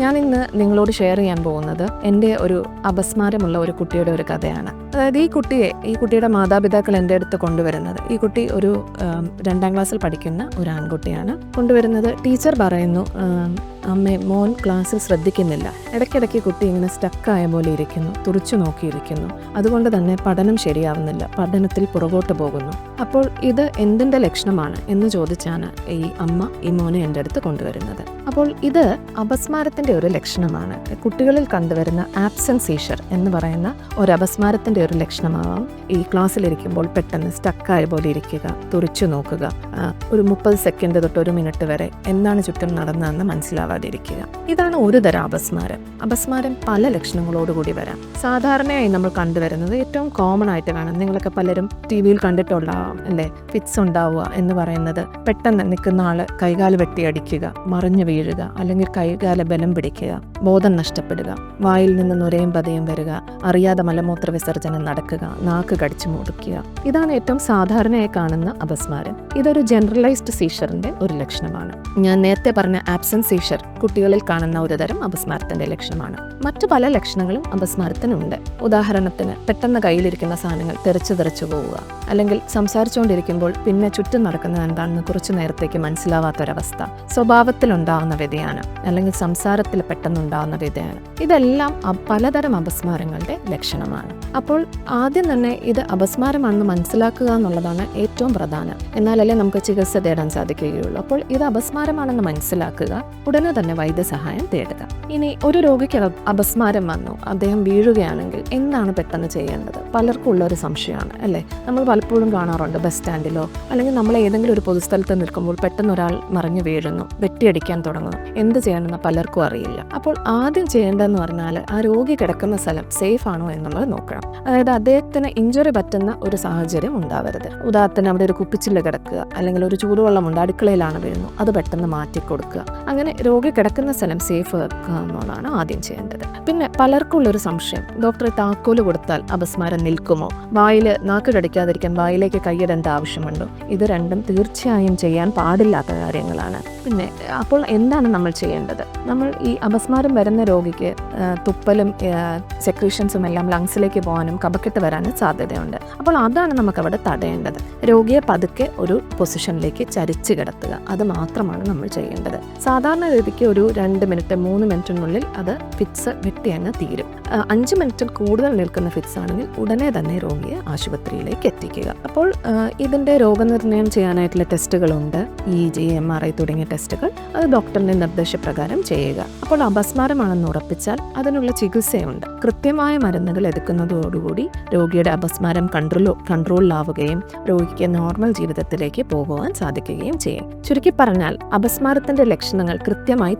ഞാനിന്ന് നിങ്ങളോട് ഷെയർ ചെയ്യാൻ പോകുന്നത് എൻ്റെ ഒരു അപസ്മാരമുള്ള ഒരു കുട്ടിയുടെ ഒരു കഥയാണ്. അതായത് ഈ കുട്ടിയുടെ മാതാപിതാക്കൾ എൻ്റെ അടുത്ത് കൊണ്ടുവരുന്നത്, ഈ കുട്ടി ഒരു 2ാം ക്ലാസ്സിൽ പഠിക്കുന്ന ഒരു ആൺകുട്ടിയാണ്. കൊണ്ടുവരുന്നത് ടീച്ചർ പറയുന്നു, അമ്മേ മോൻ ക്ലാസ്സിൽ ശ്രദ്ധിക്കുന്നില്ല, ഇടയ്ക്കിടയ്ക്ക് കുട്ടി ഇങ്ങനെ സ്റ്റക്കായ പോലെ ഇരിക്കുന്നു, തുറച്ചു നോക്കിയിരിക്കുന്നു, അതുകൊണ്ട് തന്നെ പഠനം ശരിയാവുന്നില്ല, പഠനത്തിൽ പുറകോട്ട് പോകുന്നു. അപ്പോൾ ഇത് എന്തിൻ്റെ ലക്ഷണമാണ് എന്ന് ചോദിച്ചാണ് ഈ അമ്മ ഈ മോനെ എൻ്റെ അടുത്ത് കൊണ്ടുവരുന്നത്. അപ്പോൾ ഇത് അപസ്മാരത്തിൻ്റെ ഒരു ലക്ഷണമാണ്. കുട്ടികളിൽ കണ്ടുവരുന്ന ആബ്സെൻസ് സീഷർ എന്ന് പറയുന്ന ഒരു അപസ്മാരത്തിൻ്റെ ഒരു ലക്ഷണമാവാം ഈ ക്ലാസ്സിലിരിക്കുമ്പോൾ പെട്ടെന്ന് സ്റ്റക്കായ പോലെ ഇരിക്കുക, തുറിച്ചു നോക്കുക, ഒരു 30 സെക്കൻഡ് തൊട്ട് 1 മിനിറ്റ് വരെ എന്താണ് ചുറ്റും നടന്നതെന്ന് മനസ്സിലാവാതിരിക്കുക. ഇതാണ് ഒരു തരം അപസ്മാരം. അപസ്മാരം പല ലക്ഷണങ്ങളോടുകൂടി വരാം. സാധാരണയായി നമ്മൾ കണ്ടുവരുന്നത് ഏറ്റവും കോമൺ ആയിട്ട് കാണാം, നിങ്ങളൊക്കെ പലരും TV-യിൽ കണ്ടിട്ടുണ്ടാവാം അല്ലേ, ഫിറ്റ്സ് ഉണ്ടാവുക എന്ന് പറയുന്നത് പെട്ടെന്ന് നിൽക്കുന്ന ആള് കൈകാല് വെട്ടിയടിക്കുക, മറിഞ്ഞു വീഴുക, അല്ലെങ്കിൽ കൈകാല ബലം പിടിക്കുക, ബോധം നഷ്ടപ്പെടുക, വായിൽ നിന്ന് നുരയും പതയും വരിക, അറിയാതെ മലമൂത്ര വിസർജനം നടക്കുക, നാക്ക് കടിച്ചു മുറിക്കുക. ഇതാണ് ഏറ്റവും സാധാരണയായി കാണുന്ന അപസ്മാരം. ഇതൊരു ജനറലൈസ്ഡ് സീഷറിന്റെ ഒരു ലക്ഷണമാണ്. ഞാൻ നേരത്തെ പറഞ്ഞ ആബ്സെൻസ് സീഷർ കുട്ടികളിൽ കാണുന്ന ഒരു തരം അപസ്മാരത്തിന്റെ ലക്ഷണമാണ്. മറ്റു പല ലക്ഷണങ്ങളും അപസ്മാരത്തിനുണ്ട്. ഉദാഹരണത്തിന് പെട്ടെന്ന് കയ്യിലിരിക്കുന്ന സാധനങ്ങൾ തെറിച്ചു പോവുക, അല്ലെങ്കിൽ സംസാരിച്ചുകൊണ്ടിരിക്കുമ്പോൾ പിന്നെ ചുറ്റും നടക്കുന്നത് എന്താണെന്ന് കുറച്ചു നേരത്തേക്ക് മനസ്സിലാവാത്തൊരവസ്ഥ, സ്വഭാവത്തിലുണ്ടാവുന്ന വ്യതിയാനം, അല്ലെങ്കിൽ സംസാരത്തിൽ പെട്ടെന്നുണ്ടാവുന്ന വ്യതിയാനം, ഇതെല്ലാം പലതരം അപസ്മാരങ്ങളുടെ ലക്ഷണമാണ്. അപ്പോൾ ആദ്യം തന്നെ ഇത് അപസ്മാരമാണെന്ന് മനസ്സിലാക്കുക എന്നുള്ളതാണ് ഏറ്റവും പ്രധാനം. എന്നാലല്ലേ നമുക്ക് ചികിത്സ തേടാൻ സാധിക്കുകയുള്ളൂ. അപ്പോൾ ഇത് അപസ്മാരമാണെന്ന് മനസ്സിലാക്കുക, ഉടനെ തന്നെ വൈദ്യസഹായം തേടുക. ഇനി ഒരു രോഗിക്ക് അപസ്മാരം വന്നു, അദ്ദേഹം വീഴുകയാണെങ്കിൽ എന്താണ് പെട്ടെന്ന് ചെയ്യേണ്ടത്? പലർക്കും ഉള്ളൊരു സംശയമാണ് അല്ലേ. നമ്മൾ പലപ്പോഴും കാണാറുണ്ട്, ബസ് സ്റ്റാൻഡിലോ അല്ലെങ്കിൽ നമ്മൾ ഏതെങ്കിലും ഒരു പൊതുസ്ഥലത്ത് നിൽക്കുമ്പോൾ പെട്ടെന്ന് ഒരാൾ മറിഞ്ഞു വീഴുന്നു, വെട്ടിയടിക്കാൻ തുടങ്ങുന്നു, എന്ത് ചെയ്യണമെന്ന് പലർക്കും അറിയില്ല. അപ്പോൾ ആദ്യം ചെയ്യേണ്ടതെന്ന് പറഞ്ഞാൽ ആ രോഗി കിടക്കുന്ന സ്ഥലം സേഫ് ആണോ എന്നുള്ളത് നോക്കണം. അതായത് അദ്ദേഹത്തിന് ഇഞ്ചുറി പറ്റുന്ന ഒരു സാഹചര്യം ഉണ്ടാവരുത്. ഉദാഹരണത്തിന് അവിടെ ഒരു കുപ്പിച്ചില്ല് കിടക്കുക, അല്ലെങ്കിൽ ഒരു ചൂടുവെള്ളമുണ്ട് അടുക്കളയിലാണ് വീഴുന്നു, അത് പെട്ടെന്ന് മാറ്റിക്കൊടുക്കുക. അങ്ങനെ രോഗി കിടക്കുന്ന സ്ഥലം സേഫ് ആക്കുക എന്നുള്ളതാണ് ആദ്യം ചെയ്യേണ്ടത്. പിന്നെ പലർക്കുള്ളൊരു സംശയം, ഡോക്ടറെ താക്കോല് കൊടുത്താൽ അപസ്മാരം നിൽക്കുമോ? വായിൽ നാക്ക് കടിക്കാതിരിക്കാൻ വായിലേക്ക് കൈയിടേണ്ട ആവശ്യമുണ്ടോ? ഇത് രണ്ടും തീർച്ചയായും ചെയ്യാൻ പാടില്ലാത്ത കാര്യങ്ങളാണ്. പിന്നെ അപ്പോൾ എന്താണ് നമ്മൾ ചെയ്യേണ്ടത്? നമ്മൾ ഈ അപസ്മാരം വരുന്ന രോഗിക്ക് തുപ്പലും സെക്രീഷൻസും എല്ലാം ലങ്സിലേക്ക് പോകാനും കഫക്കെട്ട് വരാനും സാധ്യതയുണ്ട്. അപ്പോൾ അതാണ് നമുക്കവിടെ തടയേണ്ടത്. രോഗിയെ പതുക്കെ ഒരു പൊസിഷനിലേക്ക് ചരിച്ച് കിടത്തുക, അത് മാത്രമാണ് നമ്മൾ ചെയ്യേണ്ടത്. സാധാരണ രീതിക്ക് ഒരു 2 മിനിറ്റ് 3 മിനിറ്റിനുള്ളിൽ അത് ഫിറ്റ്സ് വെട്ടി അങ്ങ് തീരും. 5 മിനിറ്റിൽ കൂടുതൽ നിൽക്കുന്ന ഫിറ്റ്സ് ആണെങ്കിൽ ഉടനെ തന്നെ രോഗിയെ ആശുപത്രിയിലേക്ക് എത്തിക്കുക. അപ്പോൾ ഇതിൻ്റെ രോഗനിർണയം ചെയ്യാനായിട്ടുള്ള ടെസ്റ്റുകളുണ്ട്, EG, MRI തുടങ്ങിയ ടെസ്റ്റുകൾ. അത് ഡോക്ടറിന്റെ നിർദ്ദേശപ്രകാരം ചെയ്യുക. അപ്പോൾ അപസ്മാരമാണെന്ന് ഉറപ്പിച്ചാൽ അതിനുള്ള ചികിത്സയുണ്ട്. കൃത്യമായ മരുന്നുകൾ എടുക്കുന്നതോടുകൂടി രോഗിയുടെ അപസ്മാരം കൺട്രോളിലാവുകയും രോഗിക്ക് നോർമൽ ജീവിതത്തിലേക്ക് പോകുവാൻ സാധിക്കുകയും ചെയ്യും. ചുരുക്കി പറഞ്ഞാൽ അപസ്മാരത്തിന്റെ ലക്ഷണങ്ങൾ കൃത്യമായി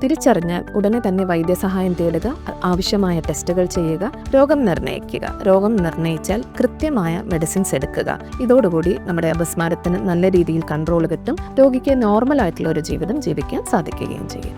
തിരിച്ചറിഞ്ഞാൽ ഉടനെ തന്നെ വൈദ്യസഹായം തേടുക, ആവശ്യമായ ടെസ്റ്റുകൾ ചെയ്യുക, രോഗം നിർണ്ണയിക്കുക. രോഗം നിർണ്ണയിച്ചാൽ കൃത്യമായ മെഡിസിൻസ് എടുക്കുക. ഇതോടുകൂടി നമ്മുടെ അപസ്മാരത്തിന് നല്ല രീതിയിൽ കൺട്രോൾ കിട്ടും, രോഗിക്ക് നോർമൽ ആയിട്ടുള്ള ഒരു ജീവിതം ജീവിക്കാൻ സാധിക്കുകയും ചെയ്യും.